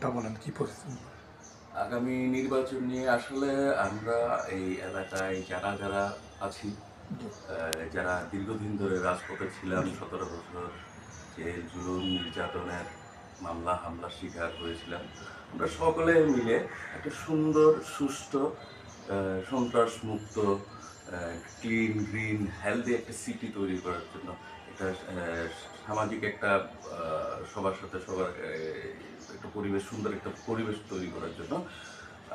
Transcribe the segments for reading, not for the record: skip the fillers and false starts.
প্রেক্ষাপটটা বলেন, কি পরিস্থিতি? আগামী নির্বাচন নিয়ে আসলে আমরা এই এলাকায় যারা যারা আছি, জি, যারা দীর্ঘদিন ধরে রাজপথে ছিলাম, জি, ১৭ বছর জেল জুলুম নির্যাতনের মামলা হামলার শিকার হয়েছিলাম, আমরা সকলে মিলে একটা সুন্দর সুষ্ঠু সন্ত্রাস মুক্ত ক্লিন গ্রিন হেলদি একটা সিটি তৈরি করার জন্য একটা সামাজিক একটা সবার সাথে সবার একটা পরিবেশ, সুন্দর একটা পরিবেশ তৈরি করার জন্য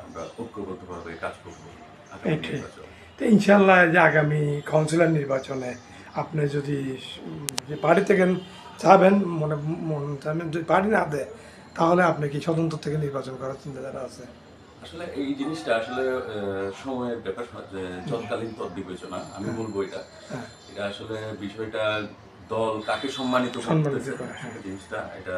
আমরা ঐক্যবদ্ধভাবে কাজ করব আগামী এটাই। নির্বাচন। তো ইনশাল্লাহ যে আগামী কাউন্সিলর নির্বাচনে আপনি যদি যে পার্টি থেকে চাবেন, মনে মন চাবেন, যদি পার্টি না দেয় তাহলে আপনি কি স্বতন্ত্র থেকে নির্বাচন করার চিন্তাধারা আছে? আসলে এই জিনিসটা আসলে সময়ের ব্যাপার, যে তৎকালীন বিবেচনা আমি হ্যাঁ, বলবো এটা হ্যাঁ, এটা আসলে বিষয়টা দল কাকে সম্মানিত সম্মানিত করতেছে করে, হ্যাঁ। জিনিসটা এটা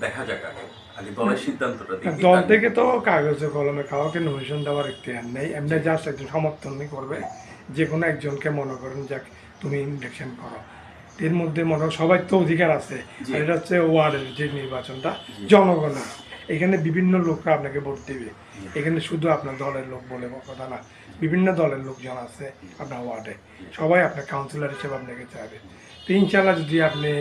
দেখা যাক, আগে আগে দলের সিদ্ধান্তটা আর দেখি দল তারপর। থেকে তো কাগজে কলমে কাউকে নমিশন দেওয়ার ইখতিয়ার নেই, এমনি জাস্ট একজন সমর্থনই করবে, যে কোনো একজনকে মনে করেন যাক তুমি ইলেকশন করো। এর মধ্যে মনে হয় সবাই তো অধিকার আছে। জি আর এটা হচ্ছে ওয়ার্ডের যে নির্বাচনটা, জি জনগণের, এখানে বিভিন্ন লোকরা আপনাকে ভোট দেবে। জি এখানে শুধু আপনার দলের লোক বলে কথা না, বিভিন্ন দলের লোকজন আছে আপনার ওয়ার্ডে, জি সবাই আপনার কাউন্সিলর হিসেবে আপনাকে চাইবে। তো ইনশাল্লাহ যদি আপনি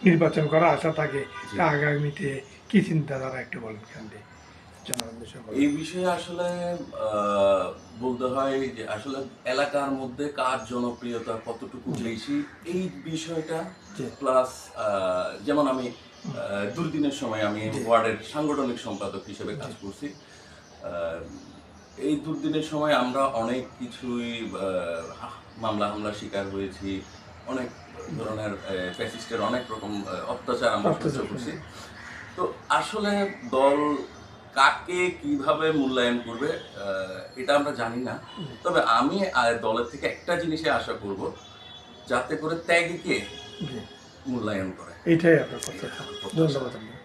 নির্বাচন করার আশা থাকে, জি। তা আগামীতে কি চিন্তাধারা একটু বলেন কান্দি জনগণদের সকলে। এই বিষয়ে আসলে আহ, বলতে হয় যে আসলে এলাকার মধ্যে কার জনপ্রিয়তা কতটুকু জি, বেশি এই বিষয়টা, জি, প্লাস যেমন আমি দুর্দিনের সময় আমি জি, ওয়ার্ডের সাংগঠনিক সম্পাদক হিসেবে জি, কাজ করছি। আহ, এই দুর্দিনের সময় আমরা অনেক কিছুই মামলা হামলার শিকার হয়েছি, অনেক ধরনের ফ্যাসিস্টের অনেক রকম অত্যাচার আমরা সহ্য অত্যাচার করছি। শুনে। তো আসলে দল কাকে কিভাবে মূল্যায়ন করবে এটা আমরা জানি না। তবে আমি দলের থেকে একটা জিনিসে আশা করব, যাতে করে ত্যাগীকে জি, মূল্যায়ন করে। এইটাই আপনার কথা। এটা আমার প্রত্যাশা। ধন্যবাদ আপনাকে।